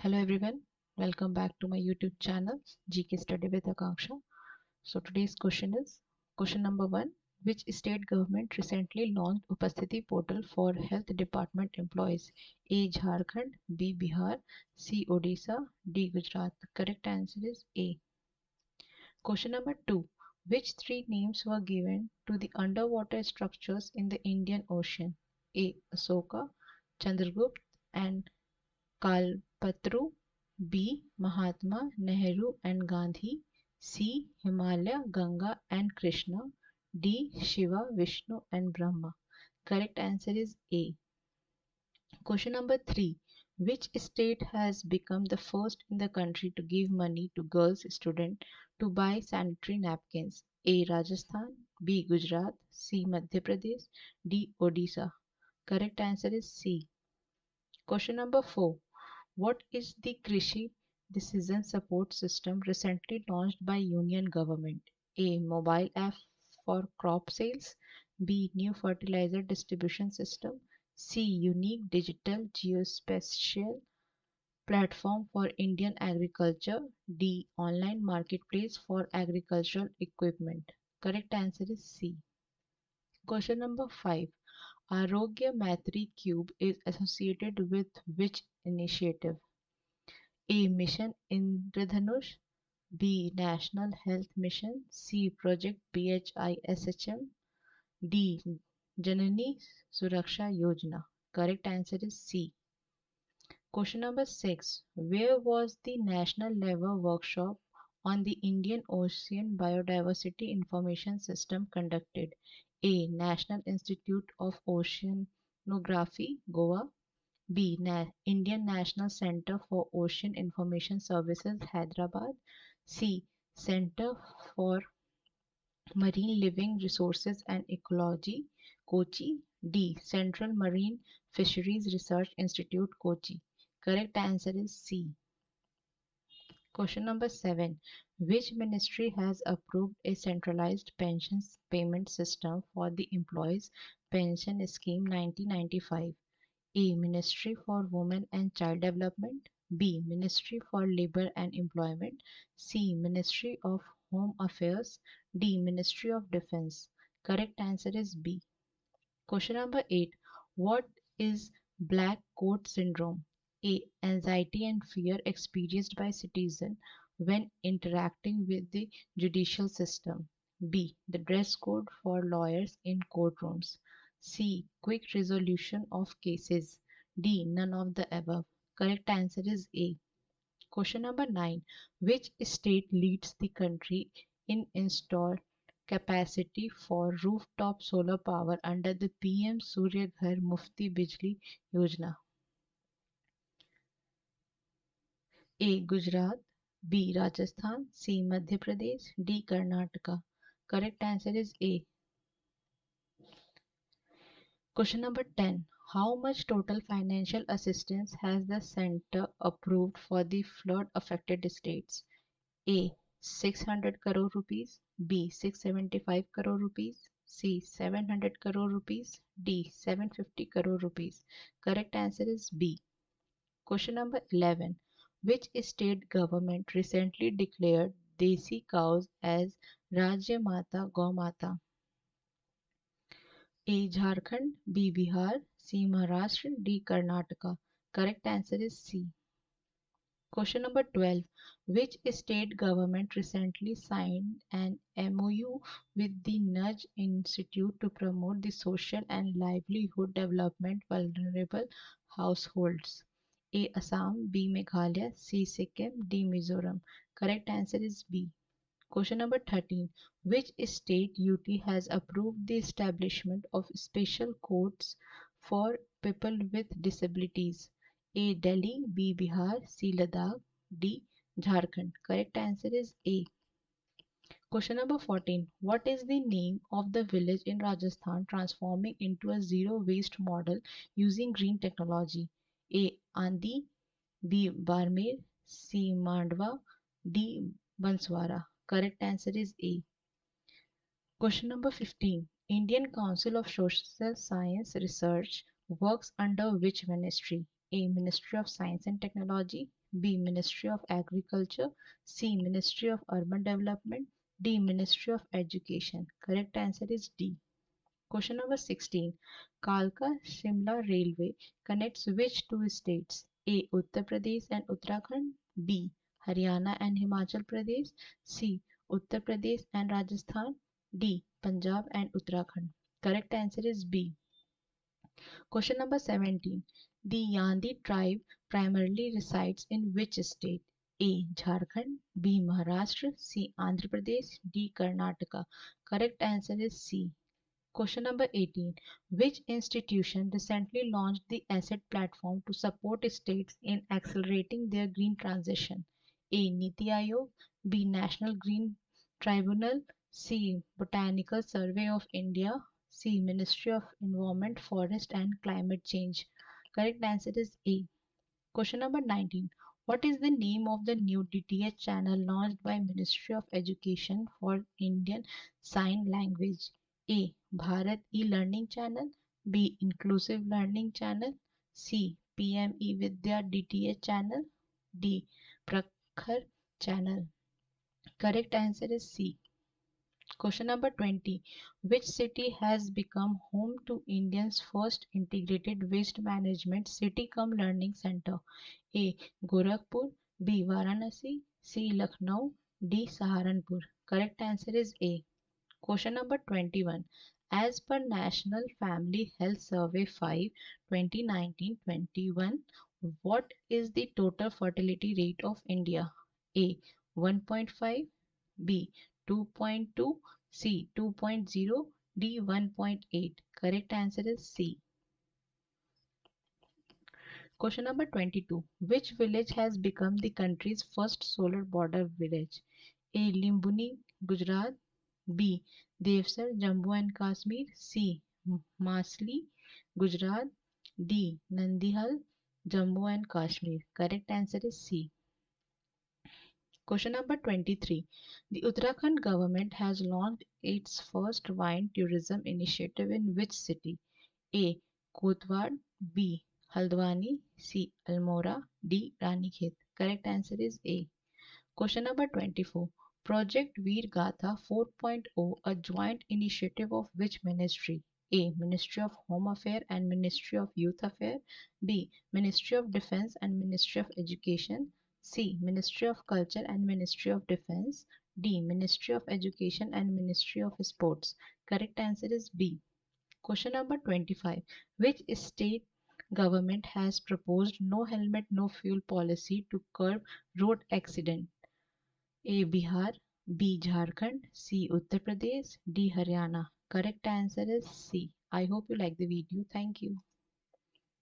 Hello everyone, welcome back to my YouTube channel GK Study with Akanksha. So today's question is question number 1. Which state government recently launched Upasthiti portal for health department employees? A. Jharkhand, B. Bihar, C. Odisha, D. Gujarat. Correct answer is A. Question number 2. Which three names were given to the underwater structures in the Indian Ocean? A. Asoka, Chandragupta and Kalpatru, B. Mahatma, Nehru and Gandhi, C. Himalaya, Ganga and Krishna, D. Shiva, Vishnu and Brahma. Correct answer is A. Question number 3. Which state has become the first in the country to give money to girls students to buy sanitary napkins? A. Rajasthan, B. Gujarat, C. Madhya Pradesh, D. Odisha. Correct answer is C. Question number 4. What is the Krishi Decision Support System recently launched by Union Government? A. Mobile app for crop sales. B. New fertilizer distribution system. C. Unique digital geospatial platform for Indian agriculture. D. Online marketplace for agricultural equipment. Correct answer is C. Question number 5. Arogya Maitri Cube is associated with which initiative? A. Mission Indradhanush, B. National Health Mission, C. Project BHISHM, D. Janani Suraksha Yojana. Correct answer is C. Question number 6. Where was the national level workshop on the Indian Ocean Biodiversity Information System conducted? A. National Institute of Oceanography, Goa. B. Indian National Center for Ocean Information Services, Hyderabad. C. Center for Marine Living Resources and Ecology, Kochi. D. Central Marine Fisheries Research Institute, Kochi. Correct answer is C. Question number 7. Which ministry has approved a centralized pensions payment system for the Employees Pension Scheme 1995? A. Ministry for Women and Child Development. B. Ministry for Labor and Employment. C. Ministry of Home Affairs. D. Ministry of Defense. Correct answer is B. Question number 8. What is black coat syndrome? A. Anxiety and fear experienced by citizens when interacting with the judicial system. B. The dress code for lawyers in courtrooms. C. Quick resolution of cases. D. None of the above. Correct answer is A. Question number 9. Which state leads the country in installed capacity for rooftop solar power under the PM Surya Ghar Mufti Bijli Yojana? A. Gujarat, B. Rajasthan, C. Madhya Pradesh, D. Karnataka. Correct answer is A. Question number 10. How much total financial assistance has the center approved for the flood affected states? A. 600 crore rupees, B. 675 crore rupees, C. 700 crore rupees, D. 750 crore rupees. Correct answer is B. Question number 11. Which state government recently declared Desi cows as Rajya Mata Gaumata? A. Jharkhand, B. Bihar, C. Maharashtra, D. Karnataka. Correct answer is C. Question number 12. Which state government recently signed an MOU with the Nudge Institute to promote the social and livelihood development vulnerable households? A. Assam, B. Meghalaya, C. Sikkim, D. Mizoram. Correct answer is B. Question number 13. Which state UT has approved the establishment of special courts for people with disabilities? A. Delhi, B. Bihar, C. Ladakh, D. Jharkhand. Correct answer is A. Question number 14. What is the name of the village in Rajasthan transforming into a zero waste model using green technology? A. Andi, B. Barmer, C. Mandwa, D. Banswara. Correct answer is A. Question number 15. Indian Council of Social Science Research works under which ministry? A. Ministry of Science and Technology, B. Ministry of Agriculture, C. Ministry of Urban Development, D. Ministry of Education. Correct answer is D. Question number 16. Kalka Shimla Railway connects which two states? A. Uttar Pradesh and Uttarakhand, B. Haryana and Himachal Pradesh, C. Uttar Pradesh and Rajasthan, D. Punjab and Uttarakhand. Correct answer is B. Question number 17. The Yandi tribe primarily resides in which state? A. Jharkhand, B. Maharashtra, C. Andhra Pradesh, D. Karnataka. Correct answer is C. Question number 18. Which institution recently launched the asset platform to support states in accelerating their green transition? A. Niti Aayog, B. National Green Tribunal, C. Botanical Survey of India, C. Ministry of Environment, Forest and Climate Change. Correct answer is A. Question number 19. What is the name of the new DTH channel launched by Ministry of Education for Indian Sign Language? A. Bharat e-learning channel, B. Inclusive learning channel, C. PME Vidya DTH channel, D. Prakhar channel. Correct answer is C. Question number 20. Which city has become home to India's first integrated waste management city cum learning center? A. Gorakhpur, B. Varanasi, C. Lucknow, D. Saharanpur. Correct answer is A. Question number 21. As per National Family Health Survey 5 2019-21, what is the total fertility rate of India? A. 1.5, B. 2.2, C. 2.0, D. 1.8. Correct answer is C. Question number 22. Which village has become the country's first solar border village? A. Limbuni, Gujarat, B. Devsar, Jammu and Kashmir, C. Masli, Gujarat, D. Nandihal, Jammu and Kashmir. Correct answer is C. Question number 23. The Uttarakhand government has launched its first wine tourism initiative in which city? A. Kotwad, B. Haldwani, C. Almora, D. Ranikhet. Correct answer is A. Question number 24. Project Veer Gatha 4.0, a joint initiative of which ministry? A. Ministry of Home Affairs and Ministry of Youth Affairs, B. Ministry of Defense and Ministry of Education, C. Ministry of Culture and Ministry of Defense, D. Ministry of Education and Ministry of Sports. Correct answer is B. Question number 25. Which state government has proposed no helmet no fuel policy to curb road accident? A. Bihar, B. Jharkhand, C. Uttar Pradesh, D. Haryana. Correct answer is C. I hope you like the video. Thank you.